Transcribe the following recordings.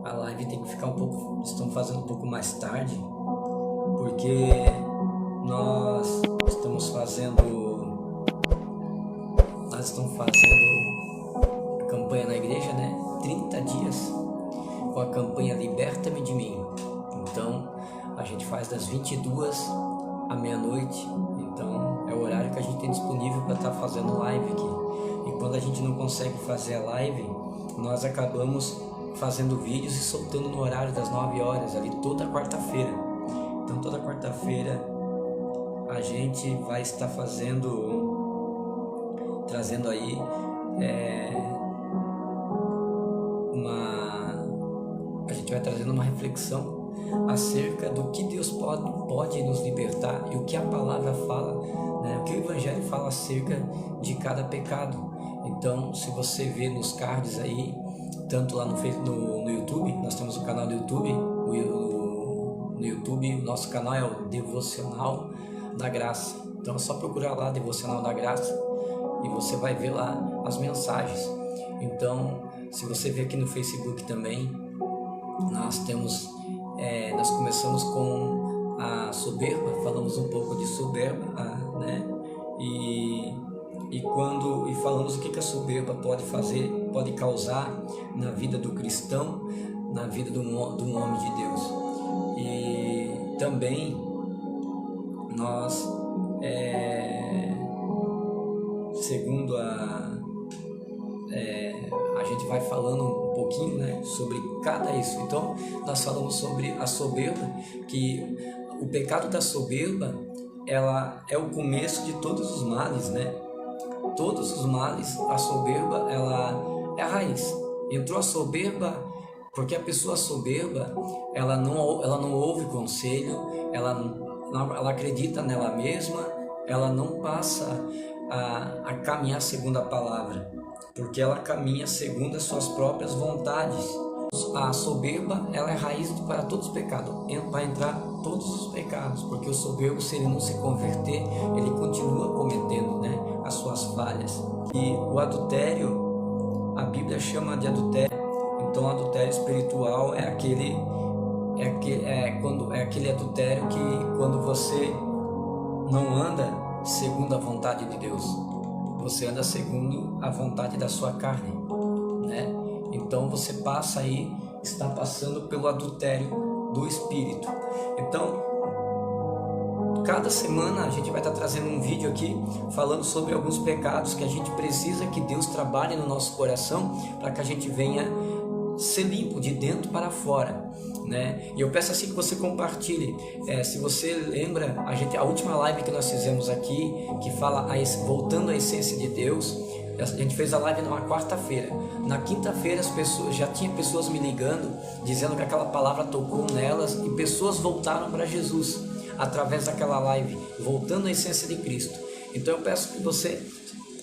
a live tem que ficar um pouco, estamos fazendo um pouco mais tarde, porque nós estamos fazendo a campanha na igreja, né? 30 dias com a campanha Liberta-me de mim. Então a gente faz das 22 à meia-noite. Então é o horário que a gente tem disponível para estar fazendo live aqui. E quando a gente não consegue fazer a live, nós acabamos fazendo vídeos e soltando no horário das 9 horas, ali toda quarta-feira. Então toda quarta-feira a gente vai estar trazendo aí a gente vai trazendo uma reflexão acerca do que Deus pode nos libertar e o que a palavra fala, né? O que o Evangelho fala acerca de cada pecado. Então, se você vê nos cards aí, tanto lá no YouTube, nós temos um canal no YouTube, no YouTube o nosso canal é o Devocional da Graça. Então é só procurar lá Devocional da Graça e você vai ver lá as mensagens. Então, se você ver aqui no Facebook também, nós começamos com a soberba, falamos um pouco de soberba, né? E falamos o que a soberba pode fazer, pode causar na vida do cristão, na vida do homem de Deus. E também nós, segundo a gente vai falando um pouquinho, né, sobre cada isso. Então nós falamos sobre a soberba, que o pecado da soberba, ela é o começo de todos os males, né? Todos os males, a soberba, ela é a raiz. Entrou a soberba porque a pessoa soberba, ela não ouve conselho, ela acredita nela mesma, ela não passa a caminhar segundo a palavra, porque ela caminha segundo as suas próprias vontades. A soberba, ela é raiz para todos os pecados, vai entrar todos os pecados, porque o soberbo, se ele não se converter, ele continua cometendo, né, as suas falhas. E o adultério, a Bíblia chama de adultério. Então o adultério espiritual é aquele adultério que quando você não anda segundo a vontade de Deus, você anda segundo a vontade da sua carne, né? Então você está passando pelo adultério do Espírito. Então, cada semana a gente vai estar trazendo um vídeo aqui falando sobre alguns pecados que a gente precisa que Deus trabalhe no nosso coração para que a gente venha ser limpo de dentro para fora, né? E eu peço assim que você compartilhe. Se você lembra, a última live que nós fizemos aqui, que fala voltando à essência de Deus, a gente fez a live numa quarta-feira. Na quinta-feira já tinha pessoas me ligando, dizendo que aquela palavra tocou nelas e pessoas voltaram para Jesus através daquela live, voltando à essência de Cristo. Então eu peço que você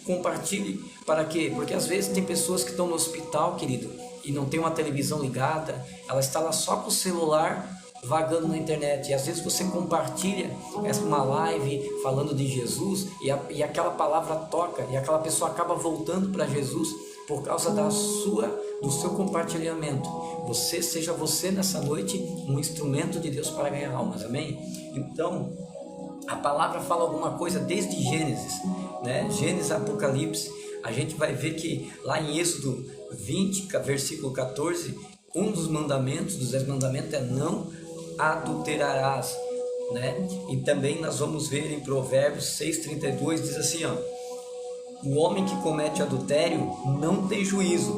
compartilhe. Para quê? Porque às vezes tem pessoas que estão no hospital, querido, e não tem uma televisão ligada, ela está lá só com o celular vagando na internet, e às vezes você compartilha uma live falando de Jesus e aquela palavra toca e aquela pessoa acaba voltando para Jesus por causa do seu compartilhamento. Seja você nessa noite um instrumento de Deus para ganhar almas, amém? Então a palavra fala alguma coisa desde Gênesis, né? Gênesis, Apocalipse. A gente vai ver que lá em Êxodo 20, versículo 14, um dos 10 mandamentos é não adulterarás, né? E também nós vamos ver em Provérbios 6,32, diz assim, ó: o homem que comete adultério não tem juízo,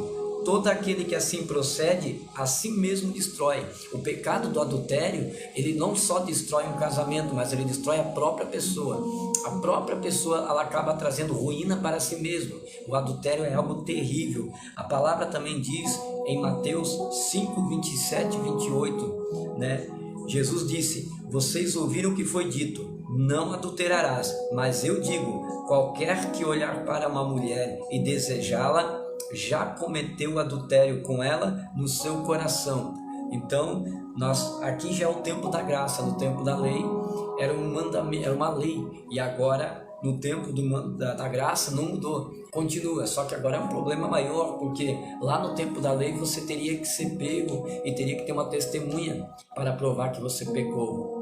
todo aquele que assim procede, assim mesmo destrói. O pecado do adultério, ele não só destrói um casamento, mas ele destrói a própria pessoa. A própria pessoa, ela acaba trazendo ruína para si mesma. O adultério é algo terrível. A palavra também diz em Mateus 5, 27 e 28, né? Jesus disse: vocês ouviram o que foi dito, não adulterarás, mas eu digo, qualquer que olhar para uma mulher e desejá-la, já cometeu adultério com ela no seu coração. Então, aqui já é o tempo da graça. No tempo da lei era um mandamento, era uma lei, e agora no tempo da graça não mudou, continua, só que agora é um problema maior, porque lá no tempo da lei você teria que ser pego e teria que ter uma testemunha para provar que você pecou.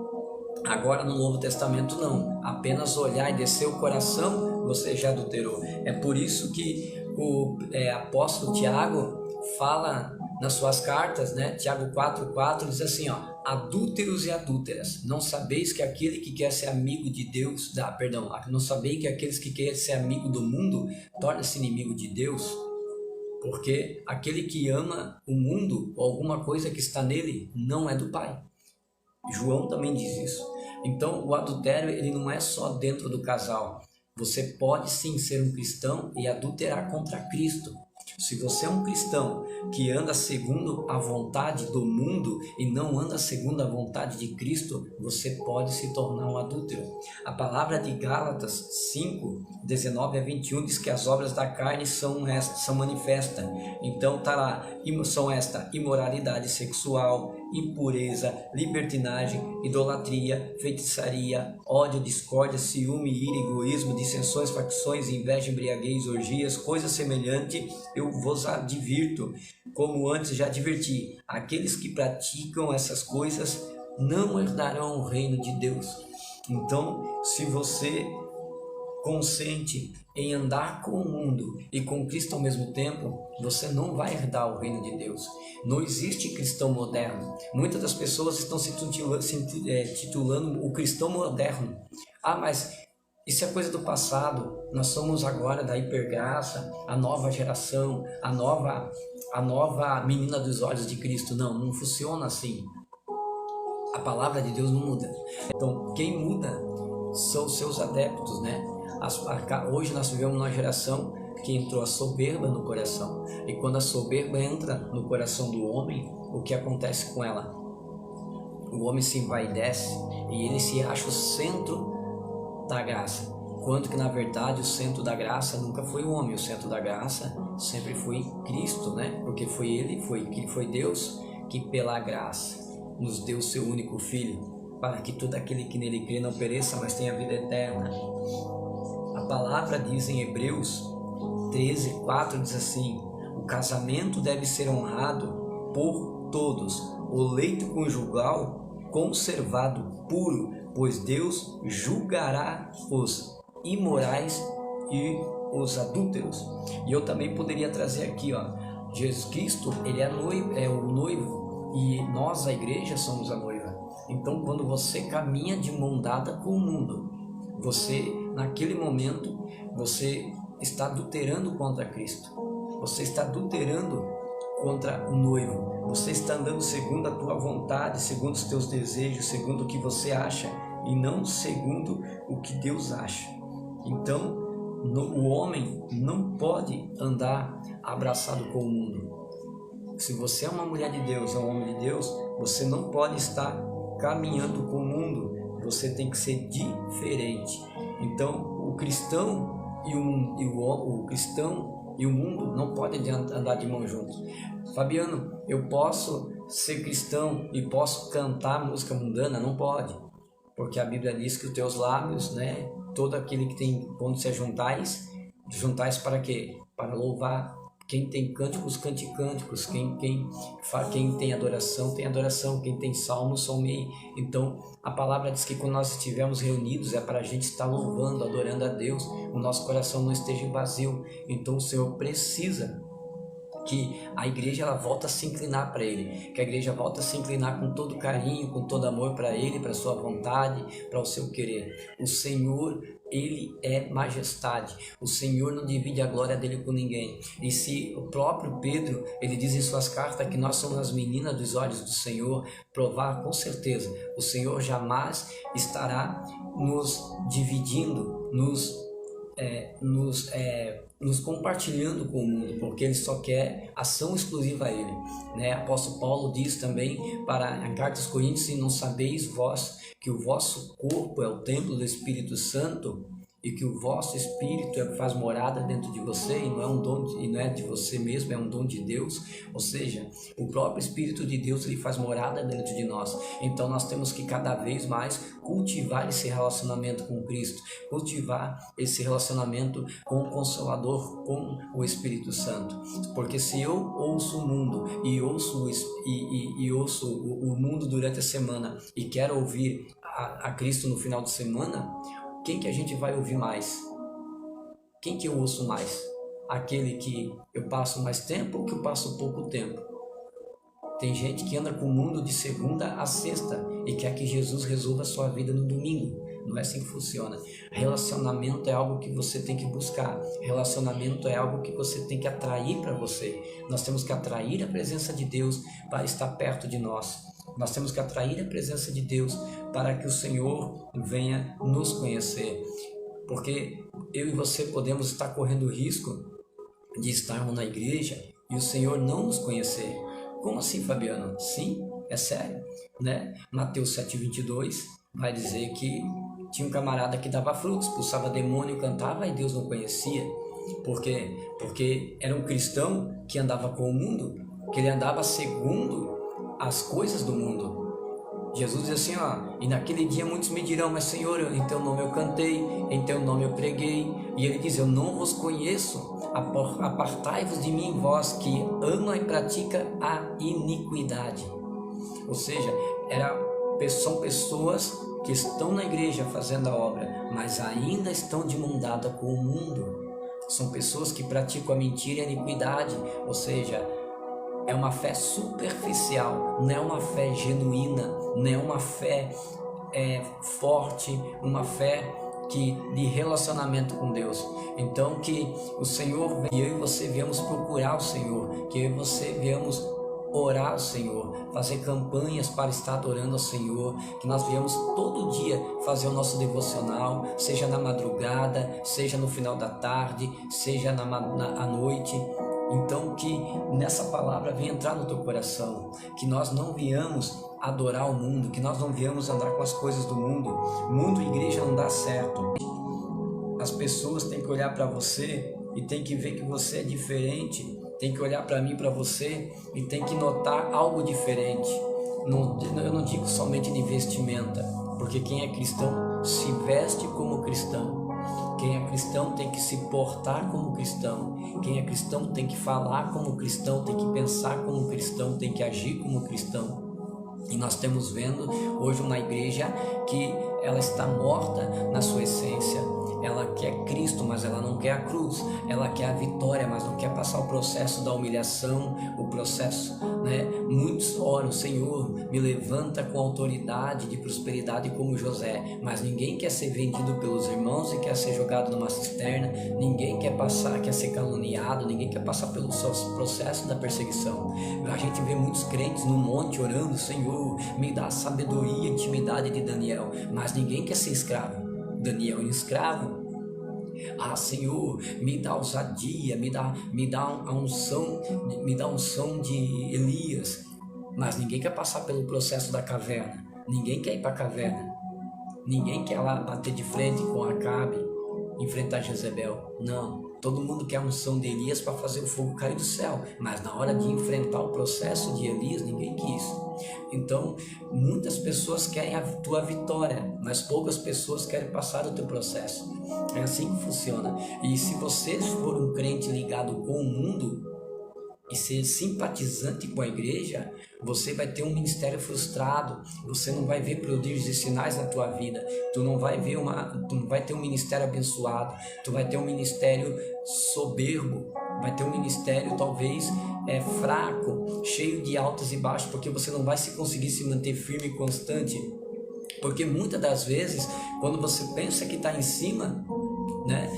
Agora no Novo Testamento não, apenas olhar e descer o coração você já adulterou. É por isso que o apóstolo Tiago fala nas suas cartas, né? Tiago 4,4 diz assim, ó: adúlteros e adúlteras, não sabeis que aquele que quer ser amigo de Deus, não sabeis que aqueles que querem ser amigo do mundo torna-se inimigo de Deus? Porque aquele que ama o mundo ou alguma coisa que está nele não é do Pai. João também diz isso. Então o adultério ele não é só dentro do casal. Você pode sim ser um cristão e adulterar contra Cristo. Se você é um cristão que anda segundo a vontade do mundo e não anda segundo a vontade de Cristo, você pode se tornar um adúltero. A palavra de Gálatas 5:19-21 diz que as obras da carne são manifestas. Então tá lá, são esta: imoralidade sexual, impureza, libertinagem, idolatria, feitiçaria, ódio, discórdia, ciúme, ira, egoísmo, dissensões, facções, inveja, embriaguez, orgias, coisas semelhantes. Eu vos advirto, como antes já adverti, aqueles que praticam essas coisas não herdarão o reino de Deus. Então, se você consente em andar com o mundo e com Cristo ao mesmo tempo, você não vai herdar o reino de Deus. Não existe cristão moderno. Muitas das pessoas estão se titulando o cristão moderno. Ah, mas isso é coisa do passado. Nós somos agora da hipergraça, a nova geração, a nova menina dos olhos de Cristo. Não funciona assim. A palavra de Deus não muda. Então, quem muda são os seus adeptos, né? Hoje nós vivemos uma geração que entrou a soberba no coração. E quando a soberba entra no coração do homem, o que acontece com ela? O homem se envaidece e ele se acha o centro da graça. Quando que na verdade o centro da graça nunca foi o homem, o centro da graça sempre foi Cristo, né? Porque foi Deus que pela graça nos deu o seu único Filho, para que todo aquele que nele crê não pereça, mas tenha vida eterna. A palavra diz em Hebreus 13:4, diz assim: o casamento deve ser honrado por todos, o leito conjugal conservado puro, pois Deus julgará os imorais e os adúlteros. E eu também poderia trazer aqui, ó, Jesus Cristo, ele é o noivo, e nós, a igreja, somos a noiva. Então, quando você caminha de mão dada com o mundo, você, naquele momento, você está adulterando contra Cristo. Você está adulterando contra o noivo. Você está andando segundo a tua vontade, segundo os teus desejos, segundo o que você acha, e não segundo o que Deus acha. Então, o homem não pode andar abraçado com o mundo. Se você é uma mulher de Deus, é um homem de Deus, você não pode estar caminhando com o mundo. Você tem que ser diferente. Então, o cristão o cristão e o mundo não podem andar de mão juntos. Fabiano, eu posso ser cristão e posso cantar música mundana? Não pode, porque a Bíblia diz que os teus lábios, né, todo aquele que tem, quando se juntais para quê? Para louvar. Quem tem cânticos, cante cânticos. Quem tem adoração, tem adoração. Quem tem salmo, salmeie. Então, a palavra diz que quando nós estivermos reunidos, é para a gente estar louvando, adorando a Deus. O nosso coração não esteja vazio. Então, o Senhor precisa que a igreja ela volta a se inclinar para Ele, que a igreja volta a se inclinar com todo carinho, com todo amor para Ele, para a sua vontade, para o seu querer. O Senhor, Ele é majestade. O Senhor não divide a glória dele com ninguém. E se o próprio Pedro, ele diz em suas cartas que nós somos as meninas dos olhos do Senhor, provar com certeza, o Senhor jamais estará nos dividindo, nos compartilhando com o mundo, porque Ele só quer ação exclusiva a Ele, né? Apóstolo Paulo diz também em carta aos Coríntios: e não sabeis vós que o vosso corpo é o templo do Espírito Santo, e que o vosso Espírito faz morada dentro de você e não é um dom e não é de você mesmo, é um dom de Deus, ou seja, o próprio Espírito de Deus ele faz morada dentro de nós. Então nós temos que cada vez mais cultivar esse relacionamento com Cristo, cultivar esse relacionamento com o Consolador, com o Espírito Santo, porque se eu ouço o mundo e ouço o mundo durante a semana e quero ouvir a Cristo no final de semana, quem que a gente vai ouvir mais? Quem que eu ouço mais? Aquele que eu passo mais tempo ou que eu passo pouco tempo? Tem gente que anda com o mundo de segunda a sexta e quer que Jesus resolva a sua vida no domingo. Não é assim que funciona. Relacionamento é algo que você tem que buscar. Relacionamento é algo que você tem que atrair para você. Nós temos que atrair a presença de Deus para estar perto de nós. Nós temos que atrair a presença de Deus para que o Senhor venha nos conhecer. Porque eu e você podemos estar correndo o risco de estarmos na igreja e o Senhor não nos conhecer. Como assim, Fabiano? Sim, é sério, né? Mateus 7:22 vai dizer que tinha um camarada que dava frutos, expulsava demônio, cantava e Deus não conhecia. Por quê? Porque era um cristão que andava com o mundo, que ele andava segundo as coisas do mundo. Jesus diz assim, e naquele dia muitos me dirão, mas Senhor, em teu nome eu cantei, em teu nome eu preguei. E ele diz, eu não vos conheço, apartai-vos de mim, vós que ama e pratica a iniquidade. Ou seja, são pessoas que estão na igreja fazendo a obra, mas ainda estão de mão dada com o mundo. São pessoas que praticam a mentira e a iniquidade, ou seja, é uma fé superficial, não é uma fé genuína, não é uma fé forte, uma fé de relacionamento com Deus. Então que o Senhor, que eu e você viemos procurar o Senhor, que eu e você viemos orar ao Senhor, fazer campanhas para estar adorando ao Senhor, que nós viemos todo dia fazer o nosso devocional, seja na madrugada, seja no final da tarde, seja à noite. Então que nessa palavra venha entrar no teu coração, que nós não viemos adorar o mundo, que nós não viemos andar com as coisas do mundo. Mundo e igreja não dá certo. As pessoas têm que olhar para você e tem que ver que você é diferente, tem que olhar para mim, para você e tem que notar algo diferente. Eu não digo somente de vestimenta, porque quem é cristão se veste como cristão. Quem é cristão tem que se portar como cristão. Quem é cristão tem que falar como cristão, tem que pensar como cristão, tem que agir como cristão. E nós estamos vendo hoje uma igreja que ela está morta na sua essência. Ela quer Cristo, mas ela não quer a cruz. Ela quer a vitória, mas não quer passar o processo da humilhação, o processo, né? Muitos oram, Senhor, me levanta com autoridade de prosperidade como José, mas ninguém quer ser vendido pelos irmãos e quer ser jogado numa cisterna. Ninguém quer ser caluniado, ninguém quer passar pelo processo da perseguição. A gente vê muitos crentes no monte orando, Senhor, me dá a sabedoria e intimidade de Daniel, mas ninguém quer ser escravo. Daniel é um escravo. Senhor, me dá ousadia, me dá a unção de Elias. Mas ninguém quer passar pelo processo da caverna. Ninguém quer ir para a caverna. Ninguém quer lá bater de frente com Acabe, enfrentar Jezebel. Não. Todo mundo quer a unção de Elias para fazer o fogo cair do céu, mas na hora de enfrentar o processo de Elias, ninguém quis. Então, muitas pessoas querem a tua vitória, mas poucas pessoas querem passar o teu processo. É assim que funciona. E se você for um crente ligado com o mundo e ser simpatizante com a igreja, você vai ter um ministério frustrado, você não vai ver prodígios e sinais na tua vida, tu não vai ter um ministério abençoado, tu vai ter um ministério soberbo, vai ter um ministério talvez fraco, cheio de altos e baixos, porque você não vai conseguir se manter firme e constante, porque muitas das vezes, quando você pensa que está em cima, né,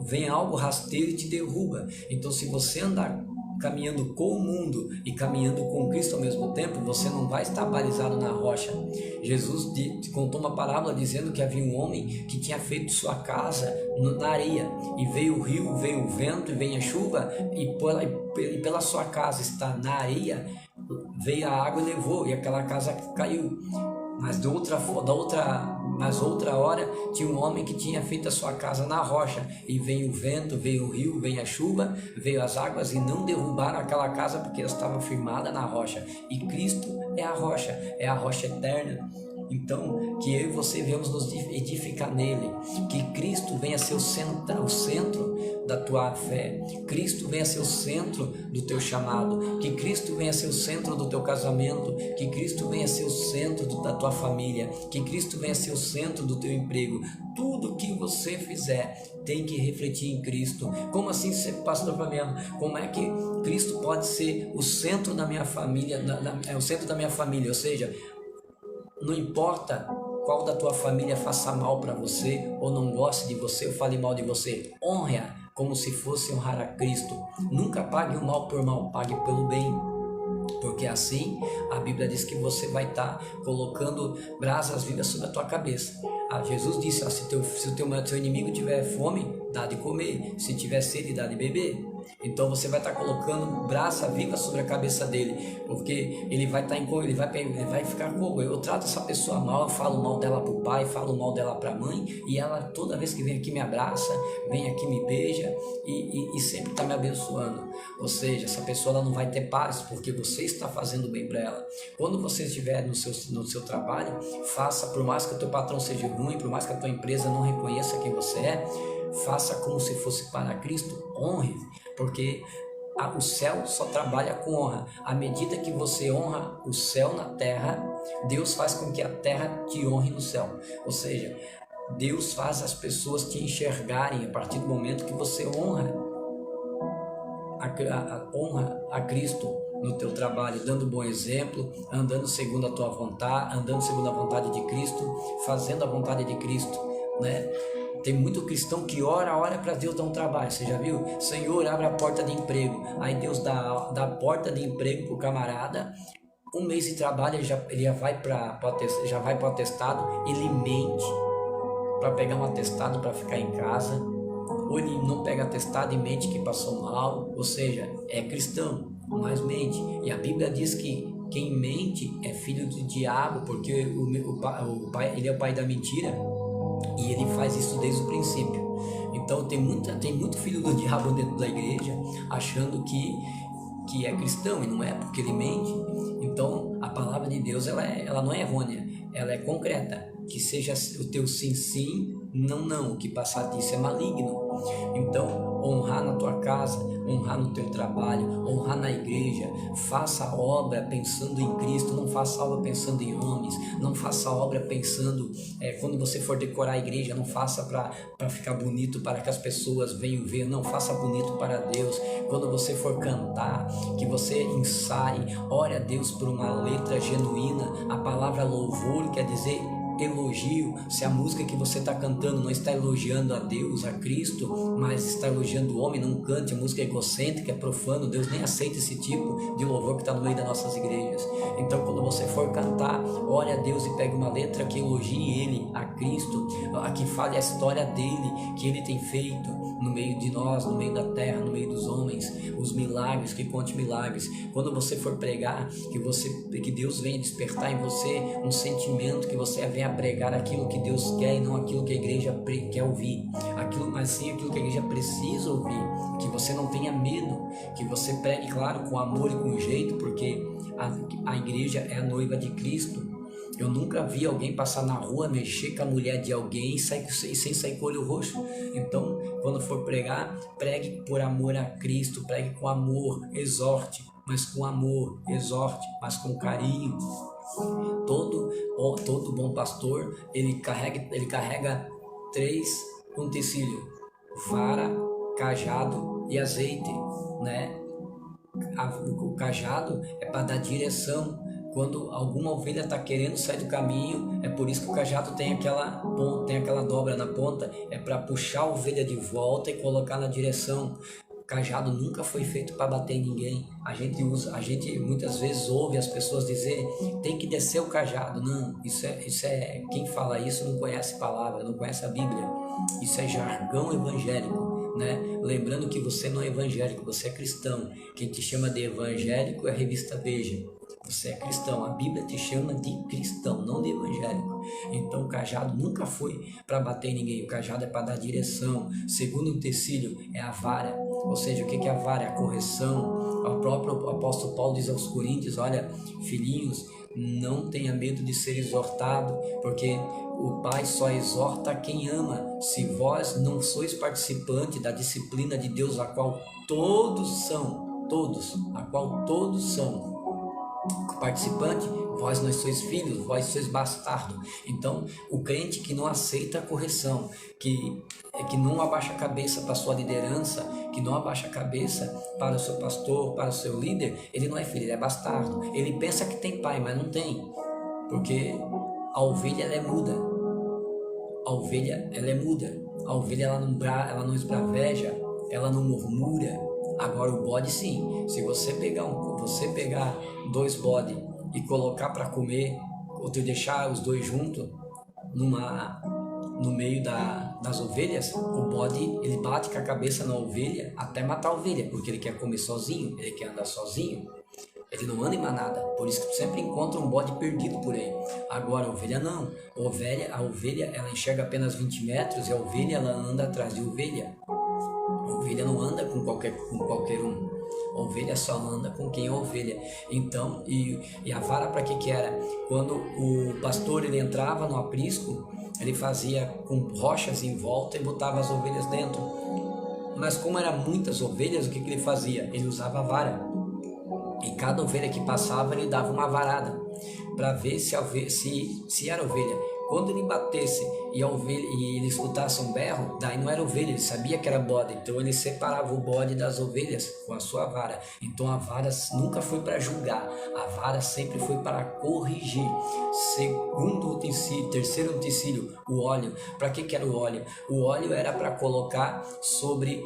vem algo rasteiro e te derruba. Então se você andar caminhando com o mundo e caminhando com Cristo ao mesmo tempo, você não vai estar balizado na rocha. Jesus contou uma parábola dizendo que havia um homem que tinha feito sua casa na areia, e veio o rio, veio o vento e veio a chuva, e pela sua casa estar na areia, veio a água e levou, e aquela casa caiu. Mas Mas outra hora tinha um homem que tinha feito a sua casa na rocha, e veio o vento, veio o rio, veio a chuva, veio as águas e não derrubaram aquela casa porque ela estava firmada na rocha. E Cristo é a rocha eterna. Então, que eu e você venhamos nos edificar nele, que Cristo venha ser o centro da tua fé, Cristo venha ser o centro do teu chamado, que Cristo venha ser o centro do teu casamento, que Cristo venha ser o centro da tua família, que Cristo venha ser o centro do teu emprego. Tudo que você fizer tem que refletir em Cristo. Como assim, pastor Fabiano? Como é que Cristo pode ser o centro da minha família, o centro da minha família? Ou seja, não importa qual da tua família faça mal para você, ou não goste de você, ou fale mal de você, honre-a como se fosse honrar a Cristo. Nunca pague o mal por mal, pague pelo bem. Porque assim a Bíblia diz que você vai estar colocando brasas vivas sobre a tua cabeça. Jesus disse, se o teu inimigo tiver fome, dá de comer, se tiver sede, dá de beber. Então você vai estar colocando brasa viva sobre a cabeça dele, porque ele vai ficar como? Eu trato essa pessoa mal, eu falo mal dela para o pai, falo mal dela para a mãe, e ela toda vez que vem aqui me abraça, vem aqui me beija e sempre está me abençoando. Ou seja, essa pessoa ela não vai ter paz porque você está fazendo bem para ela. Quando você estiver no seu trabalho, faça, por mais que o teu patrão seja ruim, por mais que a tua empresa não reconheça quem você é, faça como se fosse para Cristo, honre, porque o céu só trabalha com honra. À medida que você honra o céu na terra, Deus faz com que a terra te honre no céu. Ou seja, Deus faz as pessoas te enxergarem a partir do momento que você honra a Cristo no teu trabalho, dando bom exemplo, andando segundo a tua vontade, andando segundo a vontade de Cristo, fazendo a vontade de Cristo, né? Tem muito cristão que ora para Deus dar um trabalho. Você já viu? Senhor, abre a porta de emprego. Aí Deus dá a porta de emprego para o camarada. Um mês de trabalho, ele já vai para o atestado. Ele mente para pegar um atestado para ficar em casa. Ou ele não pega atestado e mente que passou mal. Ou seja, é cristão, mas mente. E a Bíblia diz que quem mente é filho do diabo, porque o pai, ele é o pai da mentira. E ele faz isso desde o princípio. Então tem muito filho do diabo dentro da igreja, achando que é cristão, e não é, porque ele mente. Então a palavra de Deus ela não é errônea, ela é concreta. Que seja o teu sim, sim, não, não. O que passar disso é maligno. Então, honrar na tua casa, honrar no teu trabalho, honrar na igreja. Faça a obra pensando em Cristo, não faça a obra pensando em homens, não faça a obra pensando, quando você for decorar a igreja, não faça para ficar bonito, para que as pessoas venham ver, não, faça bonito para Deus. Quando você for cantar, que você ensaie, ore a Deus por uma letra genuína. A palavra louvor quer dizer elogio. Se a música que você está cantando não está elogiando a Deus, a Cristo, mas está elogiando o homem, não cante. A música é egocêntrica, é profano. Deus nem aceita esse tipo de louvor que está no meio das nossas igrejas. Então, quando você for cantar, ore a Deus e pegue uma letra que elogie Ele, a Cristo, a que fale a história dele, que Ele tem feito no meio de nós, no meio da terra, no meio dos homens, os milagres, que conte milagres. Quando você for pregar, que Deus venha despertar em você um sentimento, que você venha pregar aquilo que Deus quer e não aquilo que a igreja quer ouvir, mas sim aquilo que a igreja precisa ouvir. Que você não tenha medo, que você pregue, claro, com amor e com jeito, porque a igreja é a noiva de Cristo. Eu nunca vi alguém passar na rua, mexer com a mulher de alguém sem sair com o olho roxo. Então, quando for pregar, pregue por amor a Cristo, pregue com amor, exorte, mas com amor, exorte, mas com carinho. Todo bom pastor, ele carrega 3 utensílios: vara, cajado e azeite, né? O cajado é para dar direção. Quando alguma ovelha está querendo sair do caminho, é por isso que o cajado tem aquela dobra na ponta, é para puxar a ovelha de volta e colocar na direção. O cajado nunca foi feito para bater em ninguém. A gente muitas vezes ouve as pessoas dizerem, tem que descer o cajado. Não, isso é quem fala isso não conhece a palavra, não conhece a Bíblia. Isso é jargão evangélico, né? Lembrando que você não é evangélico, você é cristão. Quem te chama de evangélico é a revista Veja. Você é cristão, a Bíblia te chama de cristão, não de evangélico. Então o cajado nunca foi para bater em ninguém, o cajado é para dar direção. Segundo utensílio é a vara, ou seja, o que é a vara? É a correção. O próprio apóstolo Paulo diz aos Coríntios, olha, filhinhos, não tenha medo de ser exortado, porque o Pai só exorta quem ama. Se vós não sois participante da disciplina de Deus, a qual todos são participante, vós não sois filhos, vós sois bastardo. Então, o crente que não aceita a correção, que não abaixa a cabeça para a sua liderança, que não abaixa a cabeça para o seu pastor, para o seu líder, ele não é filho, ele é bastardo. Ele pensa que tem pai, mas não tem, porque a ovelha ela é muda. A ovelha ela é muda. A ovelha ela não esbraveja, ela não murmura. Agora o bode sim. Se você pegar 2 bodes e colocar para comer, ou deixar os 2 juntos no meio das ovelhas, o bode ele bate com a cabeça na ovelha até matar a ovelha, porque ele quer comer sozinho, ele quer andar sozinho. Ele não anda em manada, por isso que tu sempre encontra um bode perdido por aí. Agora a ovelha não. A ovelha ela enxerga apenas 20 metros e a ovelha ela anda atrás de ovelha. A ovelha não anda com qualquer um. A ovelha só anda com quem é ovelha. Então, e a vara para que era? Quando o pastor ele entrava no aprisco, ele fazia com rochas em volta e botava as ovelhas dentro. Mas como eram muitas ovelhas, o que ele fazia? Ele usava a vara. E cada ovelha que passava, ele dava uma varada para ver se era ovelha. Quando ele batesse e ele escutasse um berro, daí não era ovelha, ele sabia que era bode. Então ele separava o bode das ovelhas com a sua vara. Então a vara nunca foi para julgar, a vara sempre foi para corrigir. Segundo utensílio, terceiro utensílio, o óleo. Para que era o óleo? O óleo era para colocar sobre...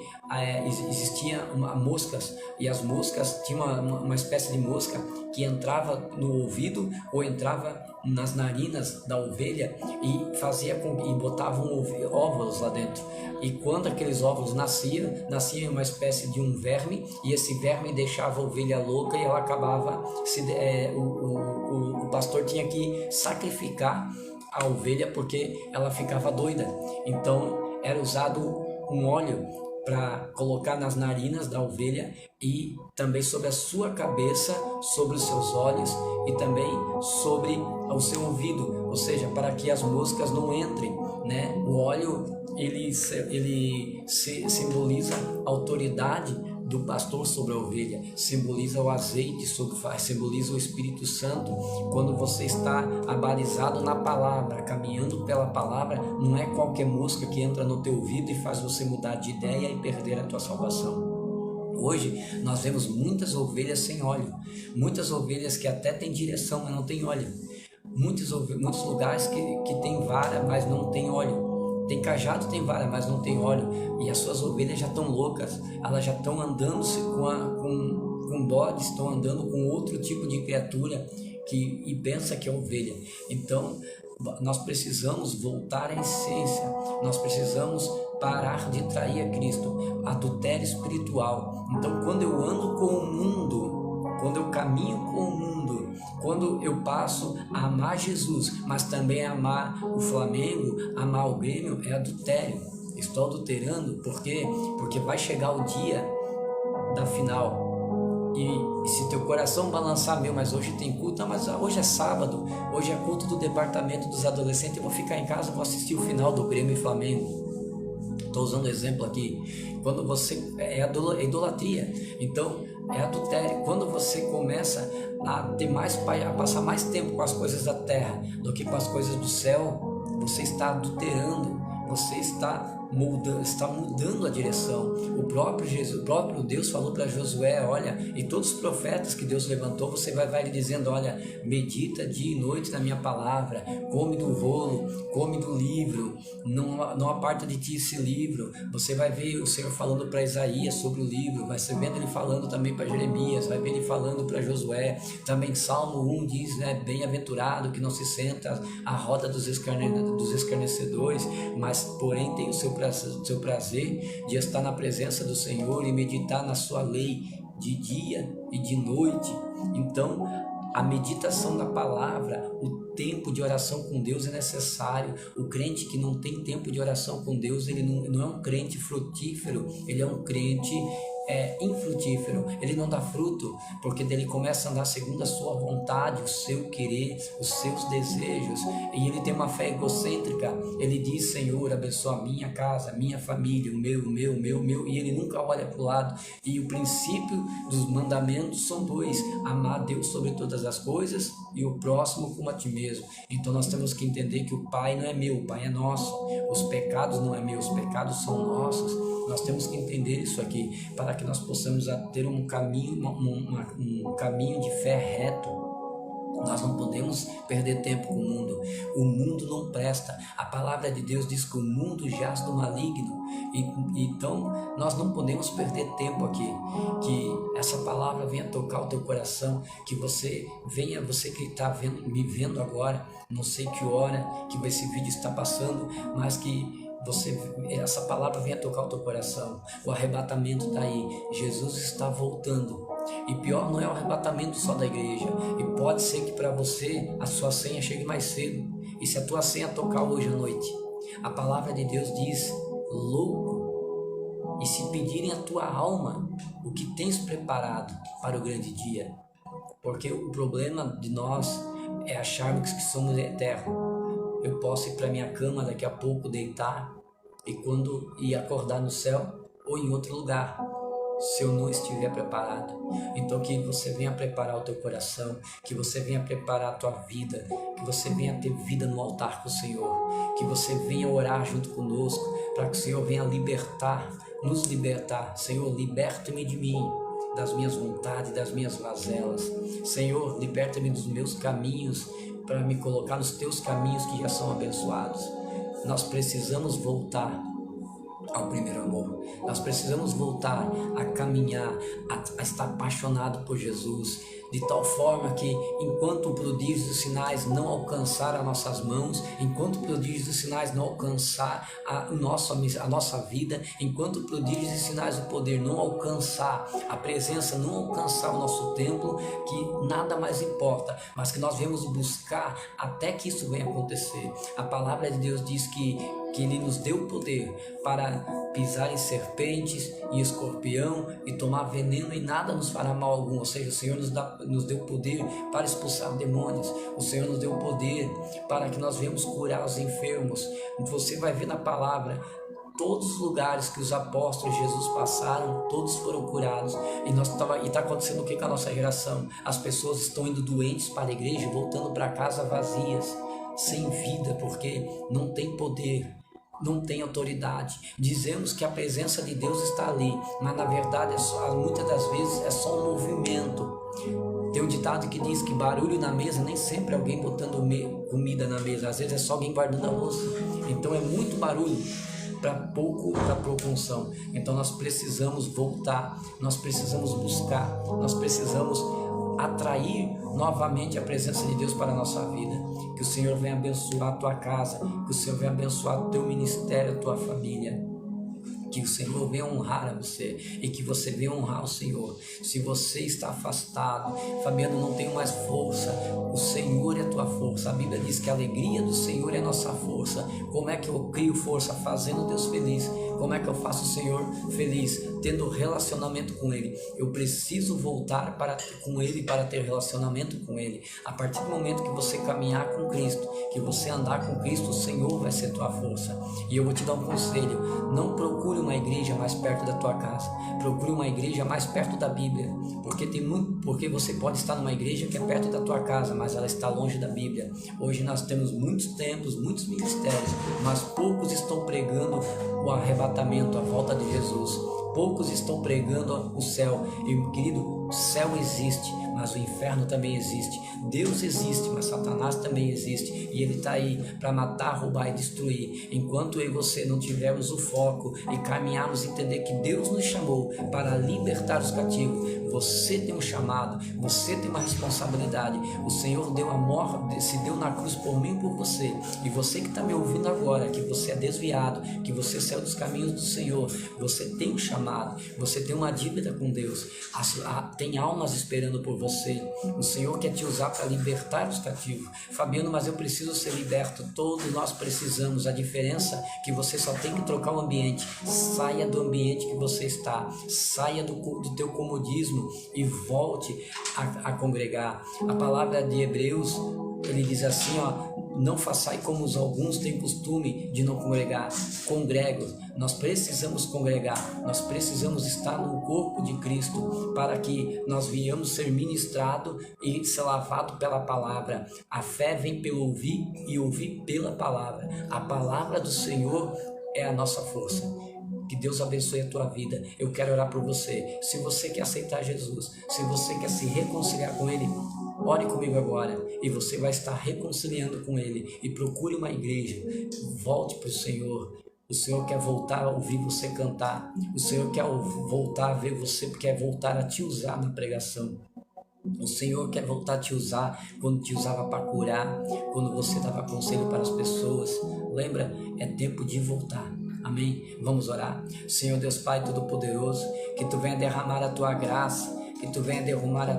existiam moscas, e as moscas, tinha uma espécie de mosca que entrava no ouvido ou entrava nas narinas da ovelha e botavam óvulos lá dentro. E quando aqueles óvulos nasciam uma espécie de um verme, e esse verme deixava a ovelha louca e ela acabava o pastor tinha que sacrificar a ovelha porque ela ficava doida. Então era usado um óleo para colocar nas narinas da ovelha e também sobre a sua cabeça, sobre os seus olhos e também sobre o seu ouvido, ou seja, para que as moscas não entrem, né? O óleo ele simboliza a autoridade do pastor sobre a ovelha, simboliza o azeite, simboliza o Espírito Santo. Quando você está abalizado na palavra, caminhando pela palavra, não é qualquer mosca que entra no teu ouvido e faz você mudar de ideia e perder a tua salvação. Hoje nós vemos muitas ovelhas sem óleo, muitas ovelhas que até têm direção, mas não tem óleo. Muitos lugares que tem vara, mas não tem óleo. Tem cajado, tem vara, mas não tem óleo. E as suas ovelhas já estão loucas. Elas já estão andando com bodes, estão andando com outro tipo de criatura e pensa que é ovelha. Então, nós precisamos voltar à essência. Nós precisamos parar de trair a Cristo. Adultério espiritual. Então, quando eu ando com o mundo, quando eu caminho com o mundo, quando eu passo a amar Jesus, mas também a amar o Flamengo, amar o Grêmio, é adultério. Estou adulterando, por quê? Porque vai chegar o dia da final. E se teu coração balançar, mas hoje tem culto, mas hoje é sábado, hoje é culto do departamento dos adolescentes, eu vou ficar em casa, vou assistir o final do Grêmio e Flamengo. Estou usando exemplo aqui. Quando você é idolatria, então é adultério. Quando você começa a passar mais tempo com as coisas da terra do que com as coisas do céu, você está adulterando, você está mudando a direção. O próprio Deus falou para Josué, olha, e todos os profetas que Deus levantou, você vai lhe dizendo, olha, medita dia e noite na minha palavra, come do rolo, come do livro, não aparta de ti esse livro. Você vai ver o Senhor falando para Isaías sobre o livro, vai ser vendo ele falando também para Jeremias, vai ver ele falando para Josué. Também Salmo 1 diz, né, bem-aventurado que não se senta à roda dos escarnecedores, mas porém tem o seu prazer de estar na presença do Senhor e meditar na sua lei de dia e de noite. Então A meditação da palavra, o tempo de oração com Deus é necessário. O crente que não tem tempo de oração com Deus, ele não é um crente frutífero, ele é um crente infrutífero. Ele não dá fruto, porque dele começa a andar segundo a sua vontade, o seu querer, os seus desejos, e ele tem uma fé egocêntrica. Ele diz: Senhor, abençoa a minha casa, a minha família, o meu, e ele nunca olha para o lado. E o princípio dos mandamentos são dois: amar a Deus sobre todas as coisas e o próximo como a ti mesmo. Então nós temos que entender que o Pai não é meu, o Pai é nosso. Os pecados não é meu, os pecados são nossos. Nós temos que entender isso aqui, para que nós possamos ter um caminho, um caminho de fé reto. Nós não podemos perder tempo com o mundo. O mundo não presta. A palavra de Deus diz que o mundo jaz do maligno. Então nós não podemos perder tempo aqui. Que essa palavra venha tocar o teu coração, que você venha, você que está me vendo agora, não sei que hora que esse vídeo está passando, mas que essa palavra venha tocar o teu coração. O arrebatamento está aí, Jesus está voltando. E pior não é o arrebatamento só da igreja. E pode ser que para você a sua senha chegue mais cedo. E se a tua senha tocar hoje à noite, a palavra de Deus diz: louco, e se pedirem a tua alma, o que tens preparado para o grande dia? Porque o problema de nós é acharmos que somos eternos. Eu posso ir para minha cama daqui a pouco, deitar, e acordar no céu ou em outro lugar, se eu não estiver preparado. Então que você venha preparar o teu coração, que você venha preparar a tua vida, que você venha ter vida no altar com o Senhor, que você venha orar junto conosco, para que o Senhor venha nos libertar. Senhor, liberta-me de mim, das minhas vontades, das minhas mazelas. Senhor, liberta-me dos meus caminhos, para me colocar nos teus caminhos que já são abençoados. Nós precisamos voltar ao primeiro amor. Nós precisamos voltar a caminhar, a estar apaixonado por Jesus, de tal forma que enquanto o prodígio dos sinais não alcançar as nossas mãos, enquanto o prodígio dos sinais não alcançar a nossa vida, enquanto o prodígio dos sinais do poder não alcançar a presença, não alcançar o nosso templo, que nada mais importa, mas que nós viemos buscar até que isso venha acontecer. A palavra de Deus diz que Ele nos deu poder para pisar em serpentes e escorpião e tomar veneno, e nada nos fará mal algum. Ou seja, o Senhor nos deu poder para expulsar demônios. O Senhor nos deu poder para que nós venhamos curar os enfermos. Você vai ver na palavra, todos os lugares que os apóstolos de Jesus passaram, todos foram curados. E está acontecendo o que com a nossa geração? As pessoas estão indo doentes para a igreja, voltando para casa vazias, sem vida, porque não tem poder, não tem autoridade. Dizemos que a presença de Deus está ali, mas na verdade muitas das vezes é só um movimento. Tem um ditado que diz que barulho na mesa nem sempre é alguém botando comida na mesa, às vezes é só alguém guardando a louça. Então é muito barulho para pouco unção. Então nós precisamos voltar, nós precisamos buscar, nós precisamos atrair novamente a presença de Deus para a nossa vida. Que o Senhor venha abençoar a tua casa, que o Senhor venha abençoar o teu ministério, a tua família. Que o Senhor venha honrar a você e que você venha honrar o Senhor. Se você está afastado, Fabiano, não tenho mais força, o Senhor é a tua força. A Bíblia diz que a alegria do Senhor é a nossa força. Como é que eu crio força? Fazendo Deus feliz. Como é que eu faço o Senhor feliz? Tendo relacionamento com Ele. Eu preciso voltar com Ele para ter relacionamento com Ele. A partir do momento que você caminhar com Cristo, que você andar com Cristo, o Senhor vai ser tua força. E eu vou te dar um conselho: não procure uma igreja mais perto da tua casa, procure uma igreja mais perto da Bíblia, porque você pode estar numa igreja que é perto da tua casa, mas ela está longe da Bíblia. Hoje nós temos muitos templos, muitos ministérios, mas poucos estão pregando o arrebatamento, a volta de Jesus. Poucos estão pregando o céu. E querido, o céu existe, mas o inferno também existe. Deus existe, mas Satanás também existe. E ele está aí para matar, roubar e destruir. Enquanto eu e você não tivermos o foco e caminharmos e entender que Deus nos chamou para libertar os cativos, você tem um chamado, você tem uma responsabilidade. O Senhor deu a morte, se deu na cruz por mim e por você. E você que está me ouvindo agora, que você é desviado, que você saiu dos caminhos do Senhor, você tem um chamado, você tem uma dívida com Deus. Tem almas esperando por você. O Senhor quer te usar para libertar os cativos. Fabiano, mas eu preciso ser liberto. Todos nós precisamos. A diferença é que você só tem que trocar o ambiente. Saia do ambiente que você está. Saia do teu comodismo e volte a congregar. A palavra de Hebreus, ele diz assim, não façai como os alguns têm costume de não congregar. Congrego. Nós precisamos congregar. Nós precisamos estar no corpo de Cristo para que nós venhamos ser ministrados e ser lavados pela palavra. A fé vem pelo ouvir e ouvir pela palavra. A palavra do Senhor é a nossa força. Que Deus abençoe a tua vida. Eu quero orar por você. Se você quer aceitar Jesus, se você quer se reconciliar com Ele, ore comigo agora e você vai estar reconciliando com Ele. E procure uma igreja. Volte para o Senhor. O Senhor quer voltar a ouvir você cantar. O Senhor quer voltar a ver você, quer voltar a te usar na pregação. O Senhor quer voltar a te usar quando te usava para curar, quando você dava conselho para as pessoas. Lembra? É tempo de voltar. Amém? Vamos orar. Senhor Deus Pai Todo-Poderoso, que Tu venha derramar a Tua graça, que Tu venha derramar a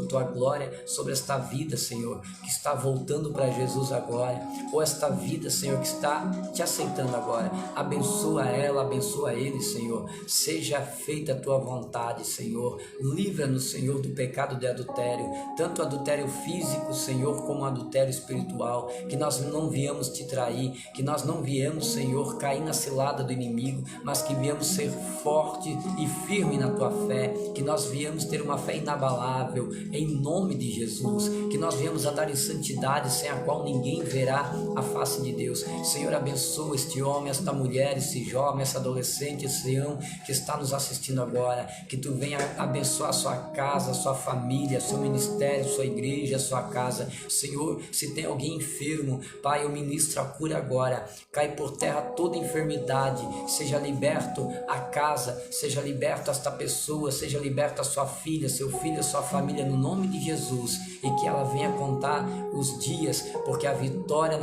tua glória sobre esta vida, Senhor, que está voltando para Jesus agora, ou esta vida, Senhor, que está te aceitando agora. Abençoa ela, abençoa ele, Senhor. Seja feita a Tua vontade, Senhor. Livra-nos, Senhor, do pecado de adultério, tanto adultério físico, Senhor, como adultério espiritual, que nós não viemos te trair, que nós não viemos, Senhor, cair na cilada do inimigo, mas que viemos ser forte e firme na Tua fé, que nós viemos ter uma fé inabalável, em nome de Jesus, que nós viemos andar em santidade, sem a qual ninguém verá a face de Deus. Senhor, abençoa este homem, esta mulher, esse jovem, essa adolescente, esse leão que está nos assistindo agora, que Tu venha abençoar a sua casa, a sua família, seu ministério, sua igreja, a sua casa. Senhor, se tem alguém enfermo, Pai, eu ministro a cura agora. Cai por terra toda enfermidade, seja liberto a casa, seja liberto esta pessoa, seja liberto a sua filha, seu filho, a sua família, no nome de Jesus, e que ela venha contar os dias, porque a vitória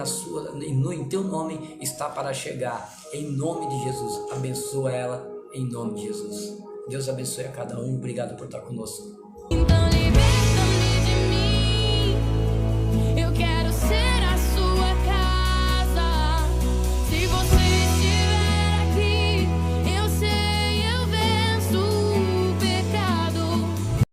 em Teu nome está para chegar. Em nome de Jesus, abençoa ela, em nome de Jesus. Deus abençoe a cada um. Obrigado por estar conosco.